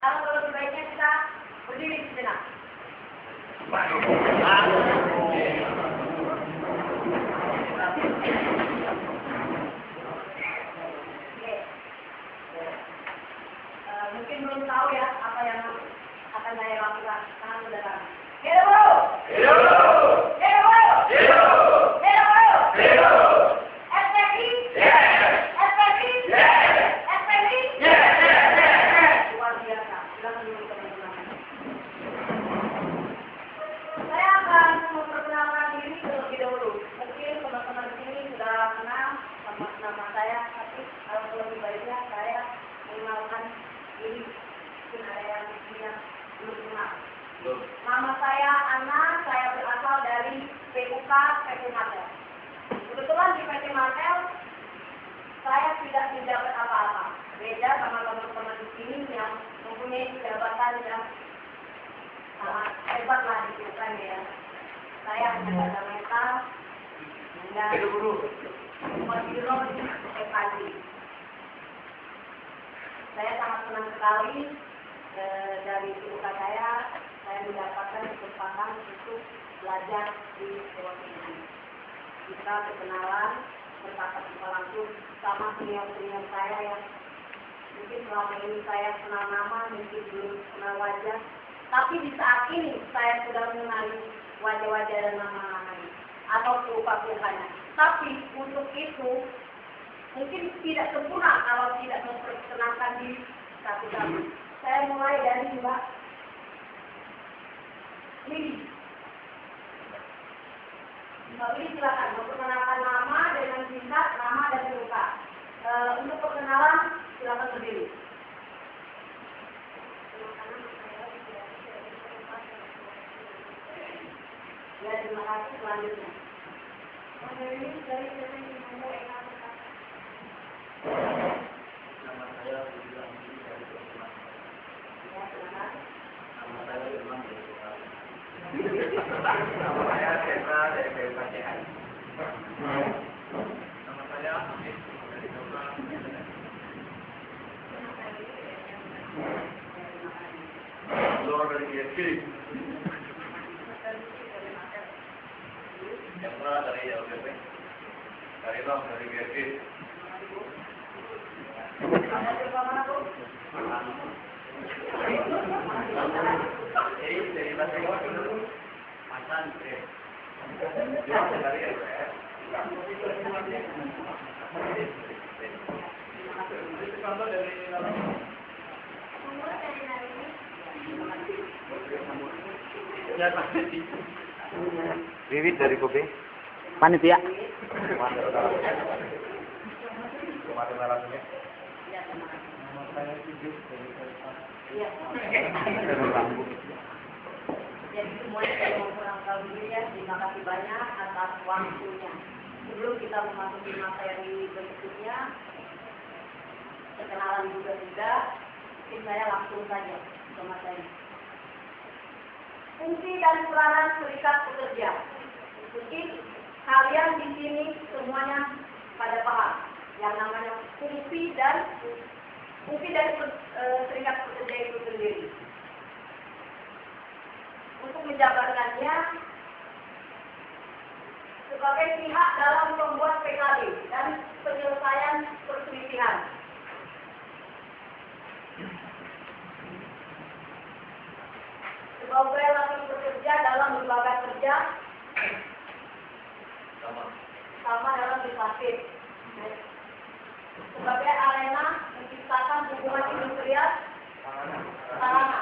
Kalau lebih baiknya kita berdiri sejenak. Mungkin belum tahu ya apa yang akan saya lakukan. Sangat sederhana. Hidup bro! Hidup bro! Hidup bro! Hidup! Hidup bro! Hidup! SPI? Yes! SPI? Yes! SPI? Yes! Luar biasa. Silakan dulu teman-teman. Saya akan memperkenalkan diri terlebih dahulu. Mungkin teman-teman di sini sudah kenal sama nama saya, tapi kalau lebih baiknya saya mengenalkan diri. Mungkin ada yang di sini yang belum kenal. Nama saya Ana, saya berasal dari PUK PT Martel. Kebetulan di PT Martel saya tidak menjabat apa-apa. Beda sama teman-teman di sini yang mempunyai jabatan yang sangat hebat lah di PUK ya. Saya hanya fundamental dan Modiro FAD. Saya sangat senang sekali dari PUK saya mendapatkan kesempatan untuk belajar di sekolah ini. Kita berkenalan, bertatap muka langsung sama senior-senior saya yang mungkin selama ini saya kenal nama, mungkin belum kenal wajah. Tapi di saat ini saya sudah mengenali wajah-wajah dan nama-nama ini atau PUK-PUK-nya. Tapi untuk itu mungkin tidak sempurna kalau tidak memperkenalkan diri satu-satu. Saya mulai dari Mbak Lili. Mbak Lili silakan memperkenalkan nama dengan singkat, nama dan PUK. Untuk perkenalan silakan berdiri. Ya, terima kasih. Selanjutnya. Mbak Lili dari PT Ibu Eka. Nama saya Budi Anggi dari Kota. Ya, silakan. Nama saya Irman dari Kota. Nama saya Cesar dari PUKJN. Nama saya Amit dari Kota. Lor dari GSP. Chandra dari LPP. Karimah dari GSP. Dari bahasa Inggris Hasan dari LPS. Wiwit dari Kobe. Panitia. Jadi semuanya saya mau kurang tahu dulu ya. Terima kasih banyak atas waktunya. Sebelum kita memasuki materi berikutnya, perkenalan juga mungkin saya langsung saja ke materi. Fungsi dan peranan serikat pekerja. Mungkin kalian di sini semuanya pada paham yang namanya fungsi dari serikat pekerja itu sendiri. Untuk menjabarkannya sebagai pihak dalam membuat PKD dan penyelesaian perselisihan. Sebagai langsung bekerja dalam lembaga kerja sama dalam tripartit. Sebagai arena menciptakan hubungan industrial sarana.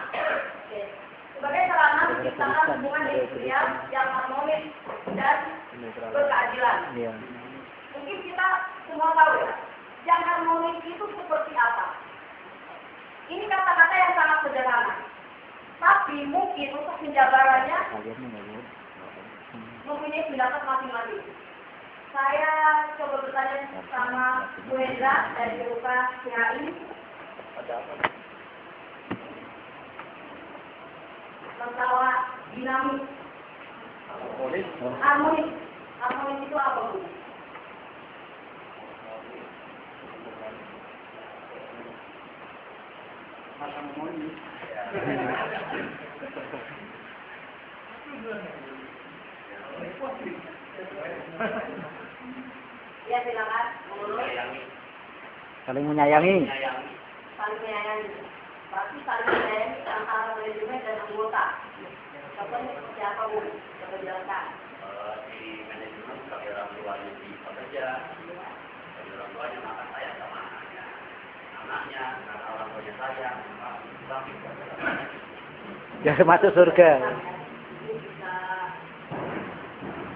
Sebagai sarana menciptakan hubungan industrial yang harmonis dan berkeadilan. Mungkin kita semua tahu ya, yang harmonis itu seperti apa. Ini kata-kata yang sangat sederhana. Tapi mungkin untuk penjabarannya mempunyai pendapat masing-masing. Saya coba bertanya sama Bu Hendra dari PUK CHI. Masalah dinamis. Harmonis. Harmonis itu apa, Bu? Ya silakan. Menurut Saling menyayangi. saling menyayangi. Berarti saling menyayangi antara manajemen dan anggota. Contohnya seperti apa Bu? Coba jelaskan. Di manajemen sebagai orang tua di pekerja, sebagai orang tuanya maka sayang sama anaknya, karena orang tuanya sayang, maka Ya masuk surga. Ini bisa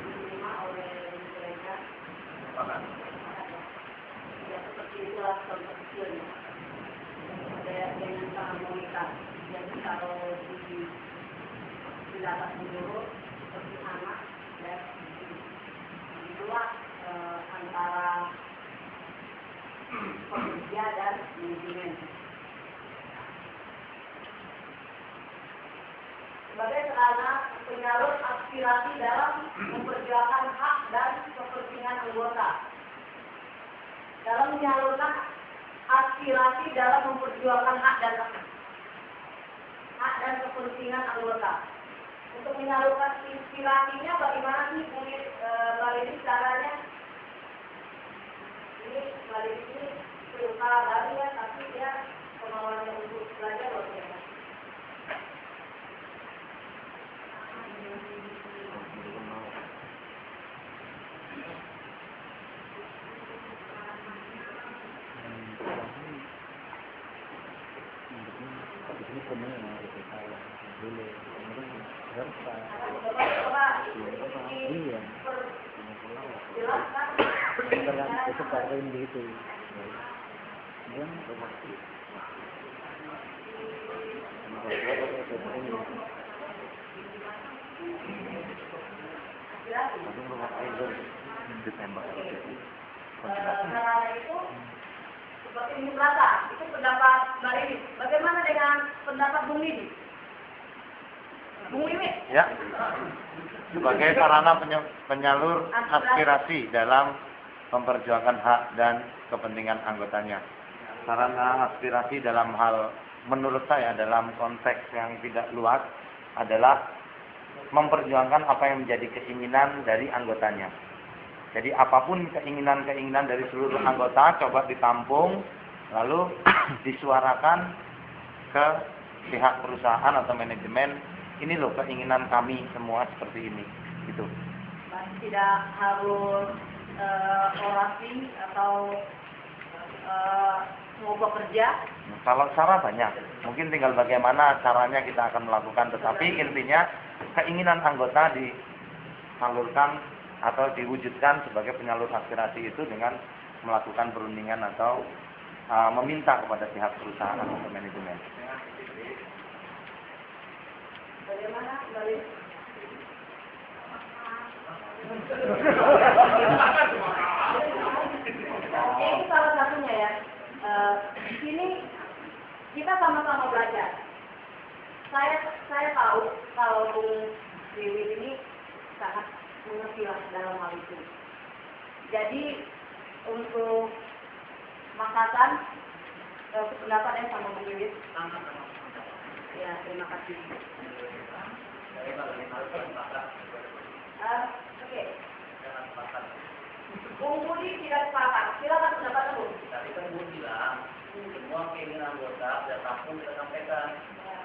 diterima oleh mereka. Ya seperti itulah contoh kecilnya. Dengan harmonika. Jadi kalau di atas menurut seperti anak dan itulah antara pekerja dan manajemen. Sebagai sarana penyalur aspirasi dalam memperjuangkan hak dan kepentingan anggota. Dalam menyalurkan aspirasi dalam memperjuangkan hak dan kepentingan anggota. Untuk menyalurkan inspirasinya bagaimana sih mungkin Mbak Lili caranya? Ini Mbak Lili ini suka baru ya, tapi dia kemauannya untuk belajar luar biasa. Iya. Jelaskan. Itu pakai begitu. Karena itu seperti ini rasa, itu pendapat Mbak Lili. Bagaimana dengan pendapat Bung Lili? Bung Lili? Ya, sebagai sarana penyalur aspirasi dalam memperjuangkan hak dan kepentingan anggotanya. Sarana aspirasi dalam hal, menurut saya dalam konteks yang tidak luas adalah memperjuangkan apa yang menjadi keinginan dari anggotanya. Jadi apapun keinginan-keinginan dari seluruh anggota coba ditampung, lalu disuarakan ke pihak perusahaan atau manajemen. Ini loh keinginan kami semua seperti ini, gitu. Tidak harus orasi atau mogok kerja. Kalau cara banyak, mungkin tinggal bagaimana caranya kita akan melakukan. Tetapi intinya keinginan anggota disalurkan atau diwujudkan sebagai penyalur aspirasi itu dengan melakukan perundingan atau meminta kepada pihak perusahaan atau manajemen. Bagaimana Balik? Ini salah satunya ya. Di sini kita sama-sama belajar. Saya tahu kalau Bung Wiwit ini sangat mengerti lah dalam hal itu. Jadi untuk makasan pendapat yang sama Bung Wiwit. Ya, terima kasih. Oke. Bung Budi tidak sepakat. Silakan pendapat Bung. Tadi kan Bung bilang, semua keinginan anggota sudah tampung kita sampaikan.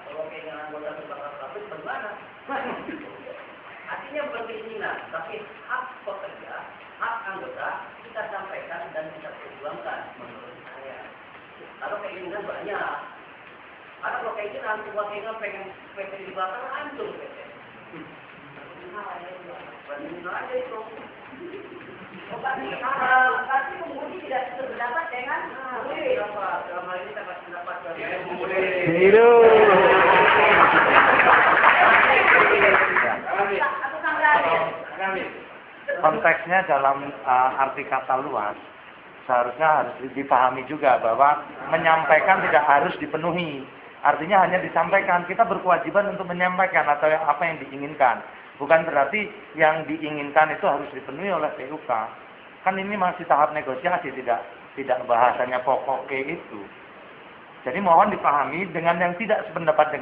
Kalau keinginan anggota terbakar kabut, bagaimana? Artinya bukan keinginan, tapi hak pekerja, hak anggota kita sampaikan dan kita perjuangkan menurut saya. Kalau keinginan banyak, karena kalau keinginan semua keinginan pengen dibakar, hancur PT. Bandingin aja itu. Berarti Bung Budi tidak sependapat dengan Bung Wiwit. Dalam hal ini dapat pendapat dari Bung Budi. Itu. Konteksnya dalam arti kata luas seharusnya harus dipahami juga bahwa menyampaikan tidak harus dipenuhi. Artinya hanya disampaikan, kita berkewajiban untuk menyampaikan atau apa yang diinginkan. Bukan berarti yang diinginkan itu harus dipenuhi oleh PUK. Kan ini masih tahap negosiasi, tidak bahasanya pokok itu. Jadi mohon dipahami dengan yang tidak sependapat dengan